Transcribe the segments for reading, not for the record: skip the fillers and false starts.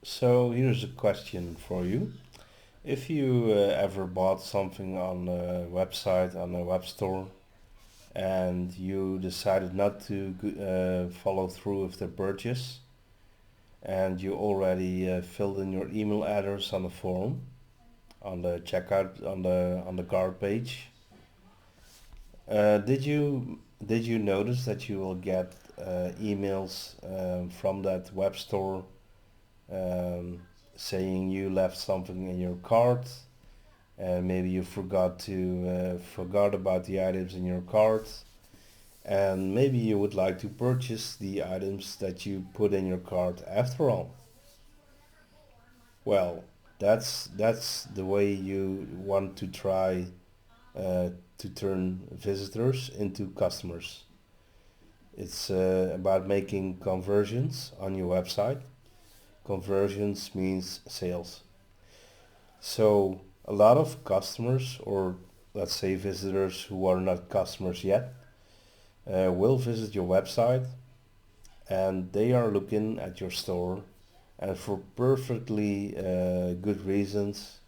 So here's a question for you. If you ever bought something on a website, on a web store, and you decided not to follow through with the purchase, and you already filled in your email address on the form, on the checkout, on the cart page, did you notice that you will get emails from that web store um, saying you left something in your cart, and maybe you forgot about the items in your cart, and maybe you would like to purchase the items that you put in your cart after all. Well, that's the way you want to try uh, to turn visitors into customers. It's about making conversions on your website. Conversions means sales. So a lot of customers, or let's say visitors who are not customers yet, will visit your website, and they are looking at your store, and for perfectly good reasons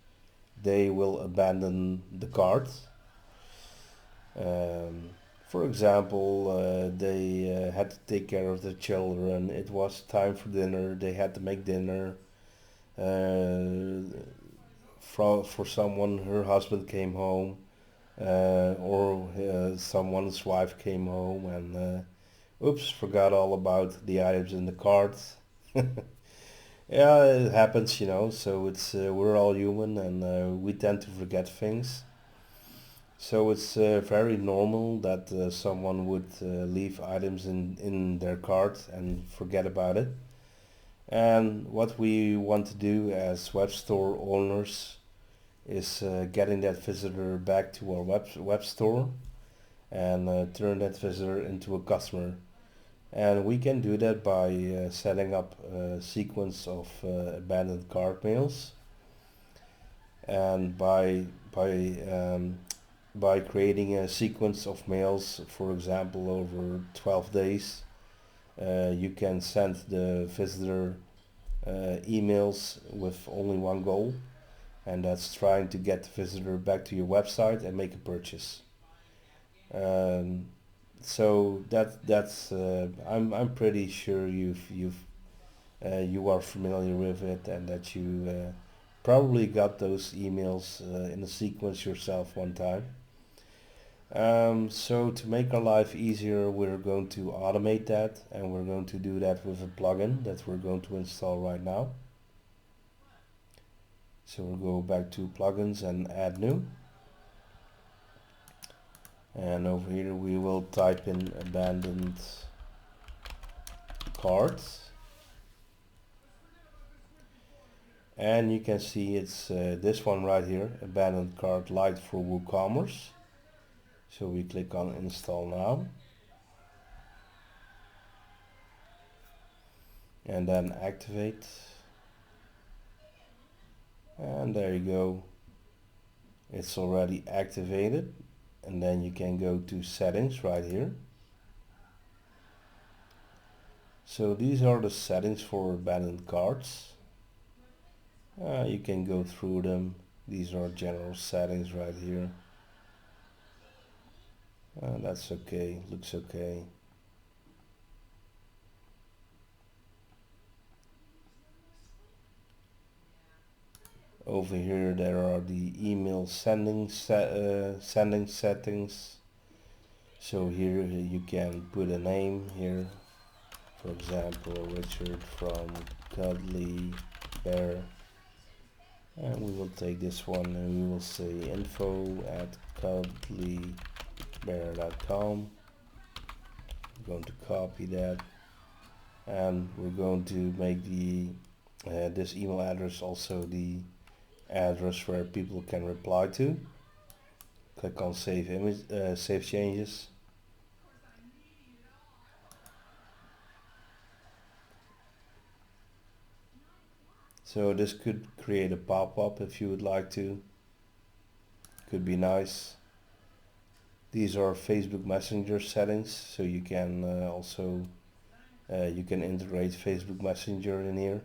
they will abandon the cart. Um, for example, they had to take care of their children. It was time for dinner. They had to make dinner. For someone, her husband came home, or someone's wife came home and oops, forgot all about the items in the cart. Yeah, it happens, you know. So it's we're all human, and we tend to forget things. So it's very normal that someone would leave items in their cart and forget about it. And what we want to do as web store owners is getting that visitor back to our web store, and turn that visitor into a customer. And we can do that by setting up a sequence of abandoned cart mails, and by creating a sequence of mails, for example, over 12 days, you can send the visitor emails with only one goal, and that's trying to get the visitor back to your website and make a purchase. Um, so that's I'm pretty sure you are familiar with it, and that you probably got those emails in a sequence yourself one time. So to make our life easier, we're going to automate that, and we're going to do that with a plugin that we're going to install right now. So we'll go back to plugins and add new. And over here we will type in abandoned carts. And you can see it's this one right here, abandoned cart lite for WooCommerce. So we click on install now. And then activate. And there you go. It's already activated. And then you can go to settings right here. So these are the settings for abandoned carts. You can go through them. These are general settings right here. That's okay, looks okay. Over here there are the email sending settings. So here you can put a name here, for example Richard from Cuddly Bear, and we will take this one and we will say info@cuddlybear.com. We're going to copy that, and we're going to make the this email address also the address where people can reply to. Click on save image, save changes. So this could create a pop-up if you would like to. Could be nice. These are Facebook Messenger settings, so you can also you can integrate Facebook Messenger in here.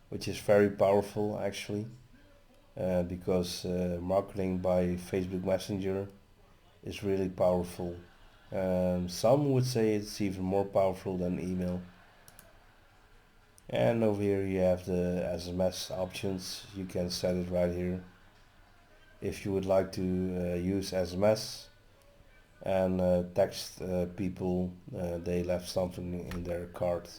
which is very powerful actually, because marketing by Facebook Messenger is really powerful. Some would say it's even more powerful than email. And over here you have the SMS options. You can set it right here. If you would like to use SMS and text people they left something in their cart.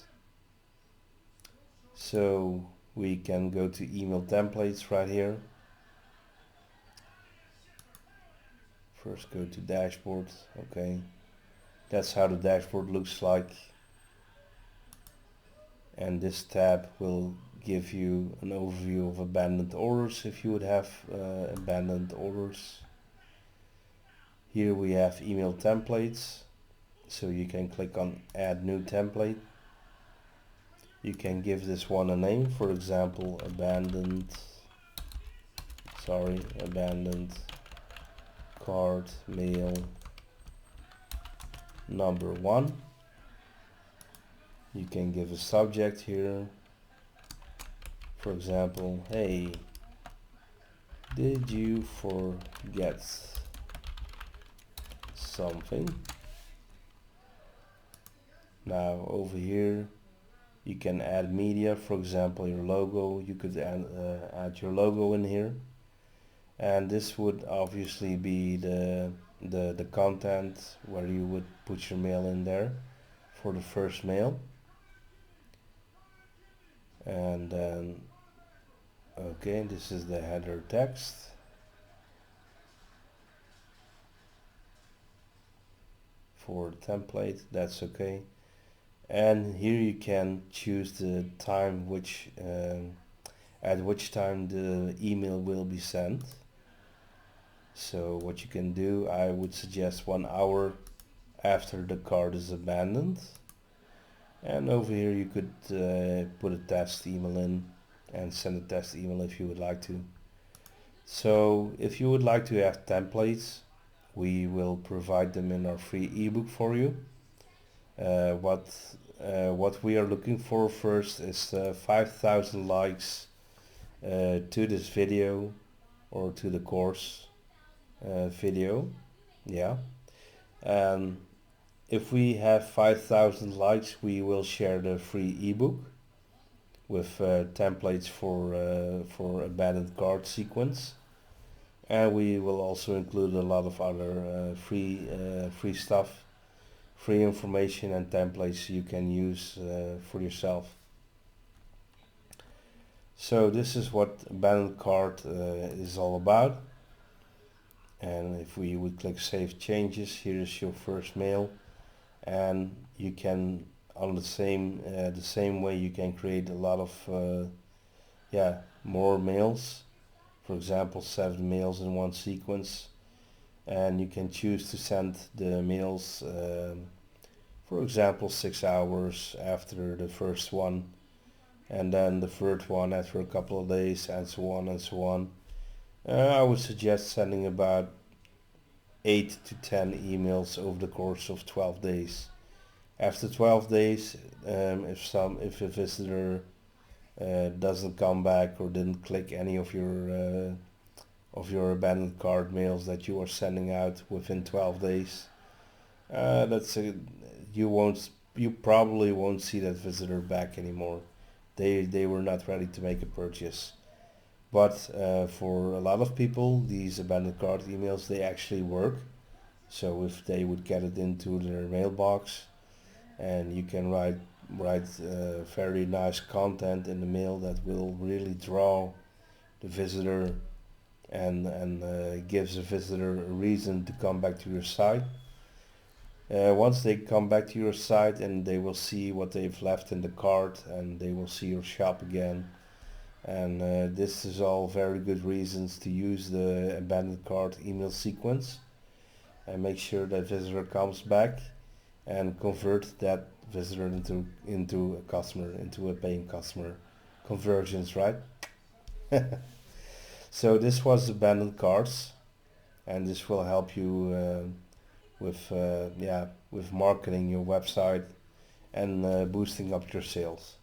So we can go to email templates right here. First go to dashboard. Okay, that's how the dashboard looks like. And this tab will give you an overview of abandoned orders if you would have abandoned orders. Here we have email templates, so you can click on add new template. You can give this one a name, for example abandoned cart mail number 1. You can give a subject here, for example, hey, did you forget something? Now over here you can add media, for example your logo. You could add your logo in here, and this would obviously be the content where you would put your mail in there for the first mail. And then okay, this is the header text. For the template, that's okay. And here you can choose the time at which time the email will be sent. So what you can do, I would suggest 1 hour after the cart is abandoned. And over here you could put a test email in and send a test email if you would like to. So if you would like to have templates, we will provide them in our free ebook for you. What we are looking for first is 5,000 likes to this video or to the course video. Yeah. If we have 5,000 likes, we will share the free ebook with templates for abandoned cart sequence, and we will also include a lot of other free stuff, free information and templates you can use for yourself. So this is what abandoned cart is all about. And if we would click save changes, here is your first mail, and you can on the same way you can create a lot of more mails. For example, 7 mails in one sequence, and you can choose to send the mails for example 6 hours after the first one, and then the third one after a couple of days, and so on and so on. I would suggest sending about 8 to 10 emails over the course of 12 days. After 12 days, if a visitor doesn't come back or didn't click any of your abandoned cart mails that you are sending out within 12 days, you probably won't see that visitor back anymore. They were not ready to make a purchase. But for a lot of people, these abandoned cart emails, they actually work. So if they would get it into their mailbox, and you can write very nice content in the mail that will really draw the visitor and gives the visitor a reason to come back to your site. Once they come back to your site, and they will see what they've left in the cart, and they will see your shop again. And this is all very good reasons to use the abandoned cart email sequence, and make sure that visitor comes back and convert that visitor into a customer, into a paying customer. Conversions, right? So this was abandoned carts, and this will help you with marketing your website and boosting up your sales.